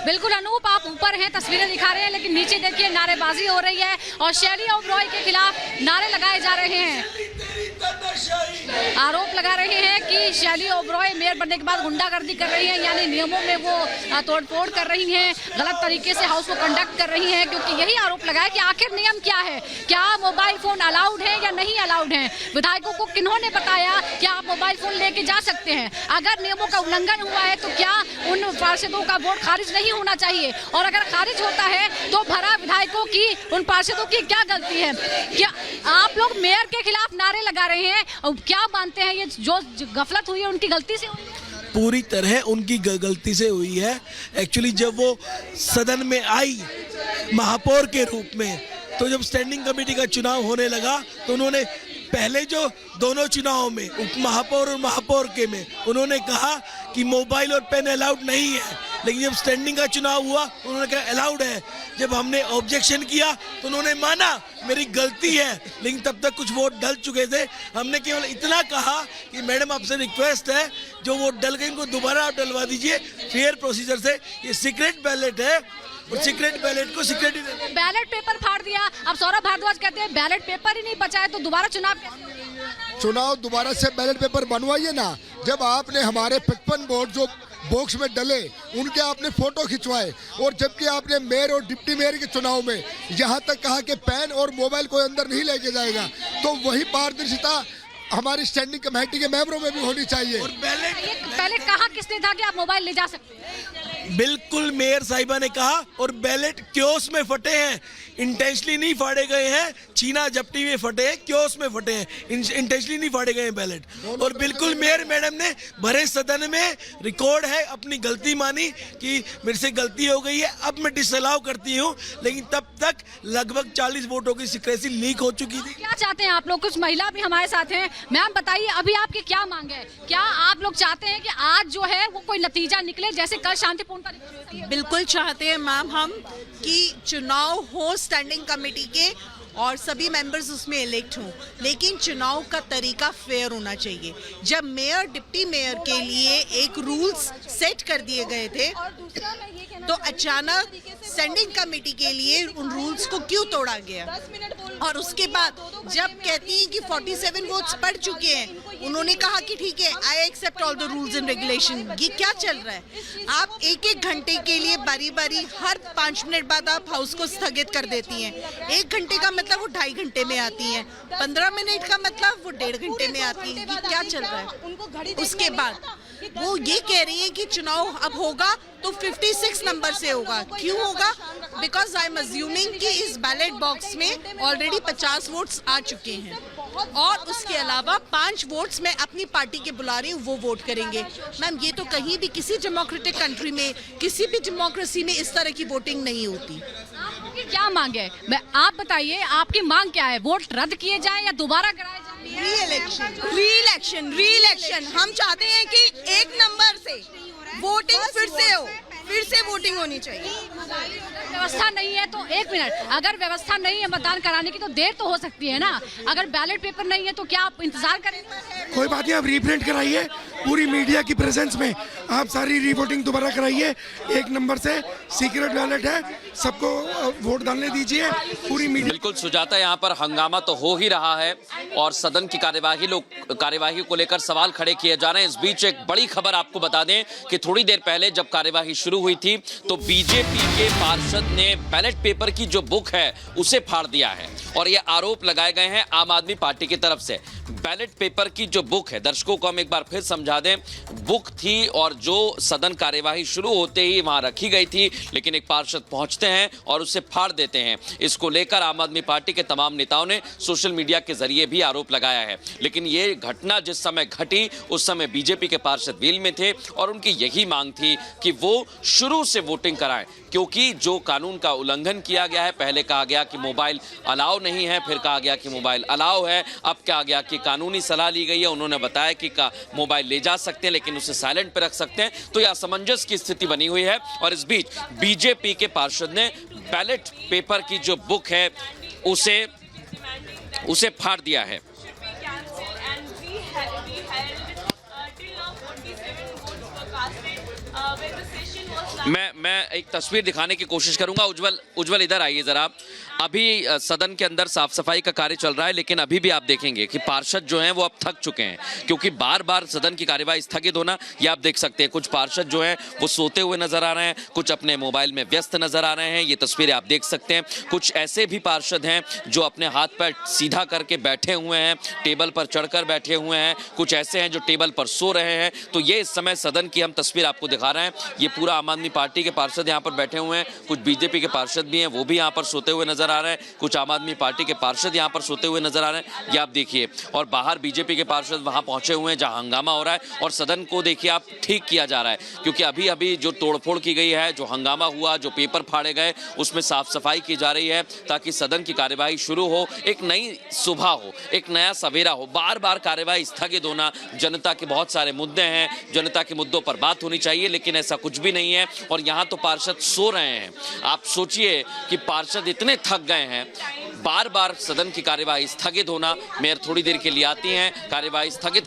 बिल्कुल अनूप, आप ऊपर हैं, तस्वीरें दिखा रहे हैं, लेकिन नीचे देखिए नारेबाजी हो रही है और शैली ओबरॉय के खिलाफ नारे लगाए जा रहे हैं। आरोप लगा रहे हैं कि शैली ओबरॉय मेयर बनने के बाद गुंडागर्दी कर रही हैं, यानी नियमों में वो तोड़फोड़ कर रही हैं, गलत तरीके से हाउस को कंडक्ट कर रही हैं, क्योंकि यही आरोप लगा है कि आखिर नियम क्या है, क्या मोबाइल फोन अलाउड है या नहीं अलाउड है। विधायकों को किन्होंने बताया कि आप मोबाइल फोन लेके जा सकते हैं? अगर नियमों का उल्लंघन हुआ है तो क्या उन पार्षदों का वोट खारिज नहीं होना चाहिए? और अगर खारिज होता है तो भरा विधायकों की, उन पार्षदों की क्या गलती है? क्या आप लोग मेयर के खिलाफ नारे लगा रहे हैं, क्या मानते हैं ये जो गफलत हुई है उनकी गलती से हुई है? पूरी तरह उनकी गलती से हुई है। एक्चुअली जब वो सदन में आई महापौर के रूप में, तो जब स्टैंडिंग कमेटी का चुनाव होने लगा तो उन्होंने पहले जो दोनों चुनावों में उप महापौर और महापौर के में उन्होंने कहा कि मोबाइल और पेन अलाउड नहीं है, लेकिन जब स्टैंडिंग का चुनाव हुआ उन्होंने कहा अलाउड है। जब हमने ऑब्जेक्शन किया तो उन्होंने माना मेरी गलती है, लेकिन तब तक कुछ वोट डल चुके थे। हमने केवल इतना कहा कि मैडम आपसे रिक्वेस्ट है, जो वोट डल गए उनको दोबारा आप डलवा दीजिए फेयर प्रोसीजर से। ये सीक्रेट बैलेट है और सीक्रेट बैलेट को सीक्रेट ही बैलेट पेपर फाड़ दिया। अब सौरभ भारद्वाज कहते हैं बैलेट पेपर ही नहीं बचा है तो दोबारा चुनाव दोबारा से बैलेट पेपर बनवाइए ना। जब आपने हमारे 55 वोट जो बॉक्स में डले उनके आपने फोटो खिंचवाए, और जबकि आपने मेयर और डिप्टी मेयर के चुनाव में यहाँ तक कहा कि पेन और मोबाइल कोई अंदर नहीं लेके जाएगा, तो वही पारदर्शिता हमारी स्टैंडिंग कमेटी के मेंबरों में भी होनी चाहिए। और पहले कहा किसने था कि आप मोबाइल ले जा सकते हैं? बिल्कुल मेयर साहिबा ने कहा, और बैलेट क्योस में फटे हैं, इंटेंशनली नहीं फाड़े गए हैं, छीना झपटी में फटे हैं, क्योस में फटे हैं, इंटेंशनली नहीं फाड़े गए हैं बैलेट। और बिल्कुल मेयर मैडम ने भरे सदन में रिकॉर्ड है अपनी गलती मानी कि मेरे से गलती हो गई है, अब मैं डिसअलाउ करती हूँ, लेकिन तब तक लगभग 40 वोटों की सिक्रेसी लीक हो चुकी थी। क्या चाहते हैं आप लोग? कुछ महिला भी हमारे साथ हैं। मैम बताइए, अभी आपकी क्या मांग है? क्या आप लोग चाहते हैं कि आज जो है वो कोई नतीजा निकले जैसे कल शांतिपूर्ण? बिल्कुल चाहते हैं मैम हम कि चुनाव हो स्टैंडिंग कमेटी के और सभी मेंबर्स उसमें इलेक्ट हों, लेकिन चुनाव का तरीका फेयर होना चाहिए। जब मेयर डिप्टी मेयर के लिए एक रूल्स सेट कर दिए गए थे तो अचानक स्टैंडिंग कमेटी के लिए उन रूल्स को क्यों तोड़ा गया? और उसके बाद जब कहती हैं कि 47 वोट्स पड़ चुके हैं, उन्होंने कहा कि ठीक है I accept all the rules and regulation. ये क्या चल रहा है? आप एक एक घंटे के लिए बारी बारी हर 5 मिनट बाद आप हाउस को स्थगित कर देती हैं। 1 घंटे का मतलब वो 2.5 घंटे में आती हैं, 15 मिनट का मतलब वो 1.5 घंटे में आती है। ये क्या चल रहा है? उसके बाद वो ये कह रही है कि चुनाव अब होगा तो 56 नंबर से होगा। क्यों होगा? बिकॉज आई एम अज्यूमिंग कि इस बैलेट बॉक्स में ऑलरेडी 50 वोट्स आ चुके हैं, और उसके अलावा 5 वोट्स मैं अपनी पार्टी के बुला रही हूँ, वो वोट करेंगे। मैम ये तो कहीं भी किसी डेमोक्रेटिक कंट्री में, किसी भी डेमोक्रेसी में इस तरह की वोटिंग नहीं होती। आपकी क्या मांग है? आप बताइए, आपकी मांग क्या है? वोट रद्द किए जाएं या दोबारा कराए जाएं? री इलेक्शन हम चाहते हैं कि 1 नंबर से वोटिंग फिर से हो, फिर से वोटिंग होनी चाहिए। व्यवस्था नहीं है तो 1 मिनट, अगर व्यवस्था नहीं है मतदान कराने की तो देर तो हो सकती है ना। अगर बैलेट पेपर नहीं है तो क्या आप इंतजार करेंगे? कोई बात नहीं, आप रीप्रिंट कराइए, पूरी मीडिया की प्रेजेंस में आप सारी रिवोटिंग दोबारा कराइए। 1 नंबर से सीक्रेट बैलेट है, सबको वोट डालने दीजिए, पूरी मीडिया। बिल्कुल सुजाता, यहाँ पर हंगामा तो हो ही रहा है और सदन की कार्यवाही को लेकर सवाल खड़े किए जा रहे हैं। इस बीच एक बड़ी खबर आपको बता दें कि थोड़ी देर पहले जब कार्यवाही शुरू हुई थी तो बीजेपी के पार्षद ने बैलेट पेपर की जो बुक है उसे फाड़ दिया है, और ये आरोप लगाए गए हैं आम आदमी पार्टी की तरफ से। बैलेट पेपर की जो बुक है, दर्शकों को हम एक बार फिर समझा दें, बुक थी और जो सदन कार्यवाही शुरू होते ही वहां रखी गई थी, लेकिन एक पार्षद पहुंचते हैं और उसे फाड़ देते हैं। इसको लेकर आम आदमी पार्टी के तमाम नेताओं ने सोशल मीडिया के जरिए भी आरोप लगाया है। लेकिन ये घटना जिस समय घटी उस समय बीजेपी के पार्षद वेल में थे और उनकी यही मांग थी कि वो शुरू से वोटिंग कराएं, क्योंकि जो कानून का उल्लंघन किया गया है, पहले कहा गया कि मोबाइल अलाउ नहीं है, फिर कहा गया कि मोबाइल अलाउ है, अब कहा गया कि कानूनी सलाह ली गई है, उन्होंने बताया कि मोबाइल ले जा सकते हैं लेकिन उसे साइलेंट पे रख सकते हैं। तो यह असमंजस की स्थिति बनी हुई है और इस बीच बीजेपी के पार्षद ने बैलेट पेपर की जो बुक है उसे फाड़ दिया है। where the session was मैं एक तस्वीर दिखाने की कोशिश करूंगा। उज्जवल इधर आइए जरा। अभी सदन के अंदर साफ सफाई का कार्य चल रहा है, लेकिन अभी भी आप देखेंगे कि पार्षद जो हैं वो अब थक चुके हैं, क्योंकि बार बार सदन की कार्यवाही स्थगित होना, ये आप देख सकते हैं। कुछ पार्षद जो हैं वो सोते हुए नजर आ रहे हैं, कुछ अपने मोबाइल में व्यस्त नजर आ रहे हैं, ये तस्वीरें आप देख सकते हैं। कुछ ऐसे भी पार्षद हैं जो अपने हाथ पैर सीधा करके बैठे हुए हैं, टेबल पर चढ़कर बैठे हुए हैं, कुछ ऐसे हैं जो टेबल पर सो रहे हैं। तो ये इस समय सदन की हम तस्वीर आपको दिखा रहे हैं। ये पूरा आम आदमी पार्टी के पार्षद यहाँ पर बैठे हुए हैं, कुछ बीजेपी के पार्षद भी हैं, वो भी यहाँ पर सोते हुए नजर आ रहे हैं, कुछ आम आदमी पार्टी के पार्षद यहाँ पर सोते हुए नजर आ रहे हैं, ये आप देखिए। और बाहर बीजेपी के पार्षद वहां पहुंचे हुए हैं जहां हंगामा हो रहा है, और सदन को देखिए आप ठीक किया जा रहा है, क्योंकि अभी अभी जो तोड़फोड़ की गई है, जो हंगामा हुआ, जो पेपर फाड़े गए, उसमें साफ सफाई की जा रही है ताकि सदन की कार्यवाही शुरू हो, एक नई सुबह हो, एक नया सवेरा हो। बार बार कार्यवाही स्थगित होना, जनता के बहुत सारे मुद्दे हैं, जनता के मुद्दों पर बात होनी चाहिए, लेकिन ऐसा कुछ भी नहीं है। और यहाँ तो पार्षद सो रहे हैं। आप सोचिए कि पार्षद इतने थक गए हैं, बार बार सदन की कार्यवाही स्थगित होना। मेयर थोड़ी देर के लिए आती हैं, कार्यवाही स्थगित